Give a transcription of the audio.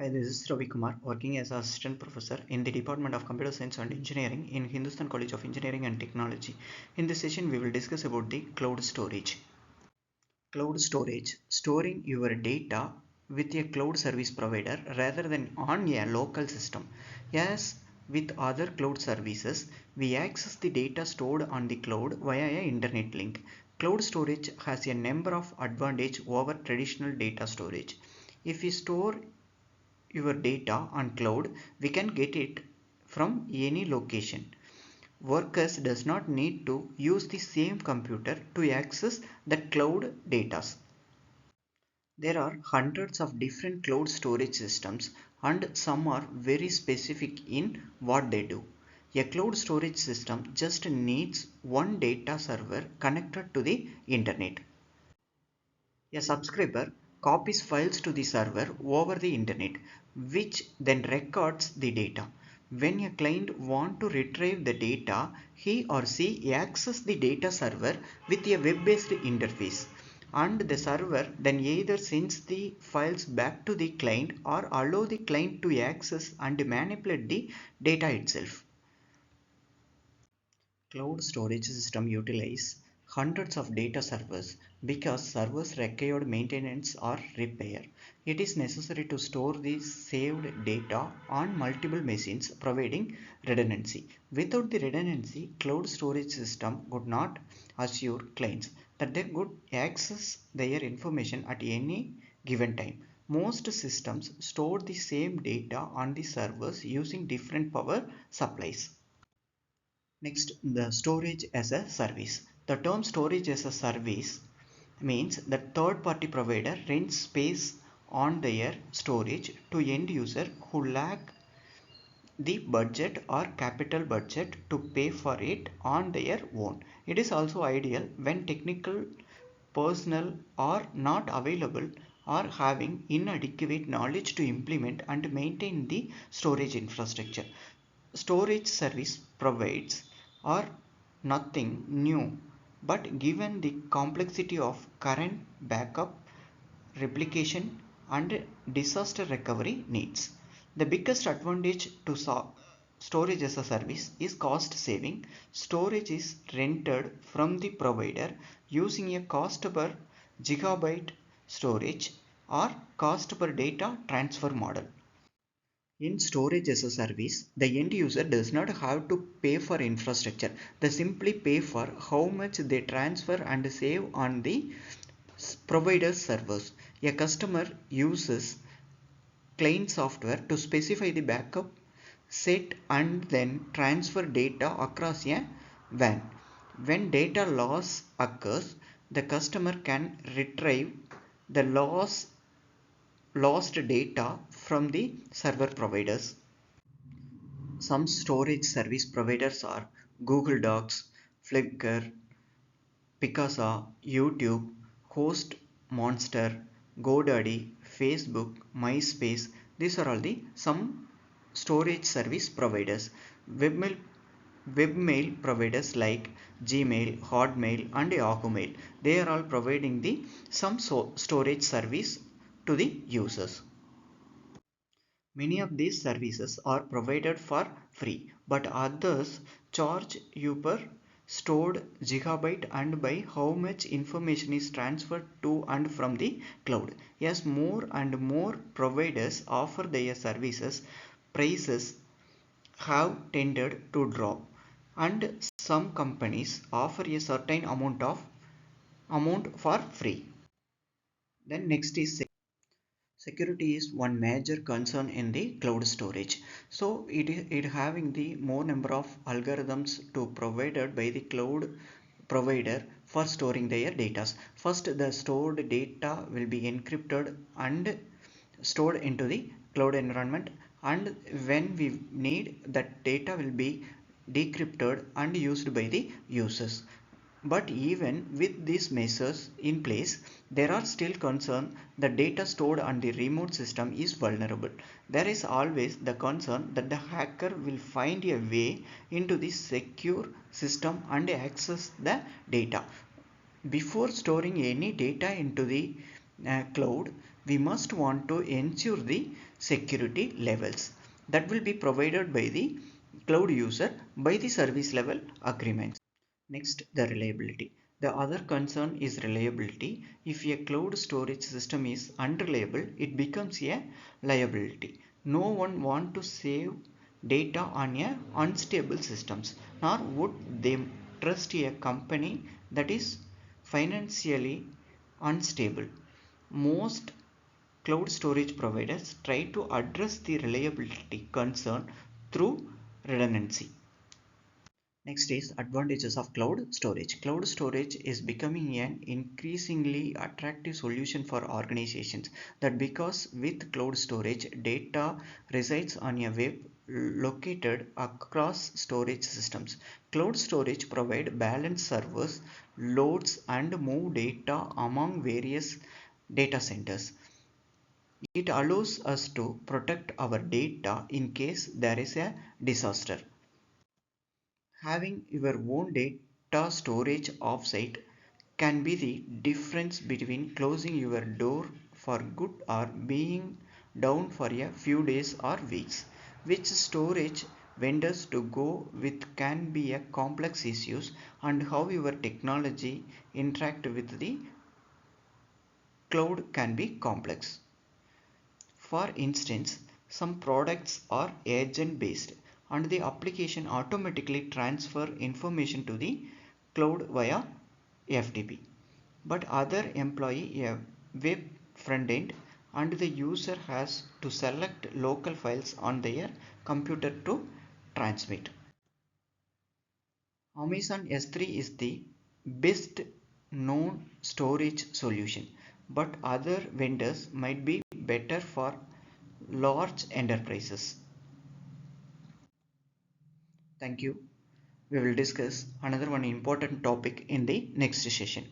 Hi, this is Ravi Kumar, working as Assistant Professor in the Department of Computer Science and Engineering in Hindustan College of Engineering and Technology. In this session, we will discuss about the cloud storage. Cloud storage, storing your data with a cloud service provider rather than on a local system. As with other cloud services, we access the data stored on the cloud via an internet link. Cloud storage has a number of advantages over traditional data storage. If we store your data on cloud, we can get it from any location. Workers does not need to use the same computer to access the cloud data. There are hundreds of different cloud storage systems and some are very specific in what they do. A cloud storage system just needs one data server connected to the internet. A subscriber copies files to the server over the internet, which then records the data. When a client wants to retrieve the data, he or she accesses the data server with a web-based interface. And the server then either sends the files back to the client or allow the client to access and manipulate the data itself. Cloud storage system utilize hundreds of data servers because servers required maintenance or repair. It is necessary to store the saved data on multiple machines, providing redundancy. Without the redundancy, cloud storage system could not assure clients that they could access their information at any given time. Most systems store the same data on the servers using different power supplies. Next, the storage as a service. The term storage as a service means that third-party provider rents space on their storage to end user who lack the budget or capital budget to pay for it on their own. It is also ideal when technical personnel are not available or having inadequate knowledge to implement and maintain the storage infrastructure. Storage service provides are nothing new, but given the complexity of current backup, replication, and disaster recovery needs, the biggest advantage to storage as a service is cost saving. Storage is rented from the provider using a cost per gigabyte storage or cost per data transfer model. In storage as a service, the end user does not have to pay for infrastructure. They simply pay for how much they transfer and save on the provider's servers. A customer uses client software to specify the backup set and then transfer data across a WAN. When data loss occurs, the customer can retrieve the lost data from the server providers. Some storage service providers are Google Docs, Flickr, Picasa, YouTube, Host Monster, GoDaddy, Facebook, MySpace. These are all the some storage service providers. Webmail webmail providers like Gmail, Hotmail, and Yahoo Mail. They are all providing the some storage service to the users. Many of these services are provided for free, but others charge you per stored gigabyte and by how much information is transferred to and from the cloud. As more and more providers offer their services, prices have tended to drop, and some companies offer a certain amount for free. Then next is security is one major concern in the cloud storage. So it having the more number of algorithms to provided by the cloud provider for storing their data. First, the stored data will be encrypted and stored into the cloud environment, and when we need, that data will be decrypted and used by the users. But even with these measures in place, there are still concerns that data stored on the remote system is vulnerable. There is always the concern that the hacker will find a way into the secure system and access the data. Before storing any data into the cloud, we must want to ensure the security levels that will be provided by the cloud user by the service level agreements. Next, the reliability. The other concern is reliability. If a cloud storage system is unreliable, it becomes a liability. No one wants to save data on a unstable systems, nor would they trust a company that is financially unstable. Most cloud storage providers try to address the reliability concern through redundancy. Next is advantages of cloud storage. Cloud storage is becoming an increasingly attractive solution for organizations that because with cloud storage data resides on a web located across storage systems. Cloud storage provide balanced servers, loads and move data among various data centers. It allows us to protect our data in case there is a disaster. Having your own data storage offsite can be the difference between closing your door for good or being down for a few days or weeks. Which storage vendors to go with can be a complex issues, and how your technology interact with the cloud can be complex. For instance, some products are agent based and the application automatically transfer information to the cloud via FTP. But other employ a web front end and the user has to select local files on their computer to transmit. Amazon S3 is the best known storage solution, but other vendors might be better for large enterprises. Thank you. We will discuss another one important topic in the next session.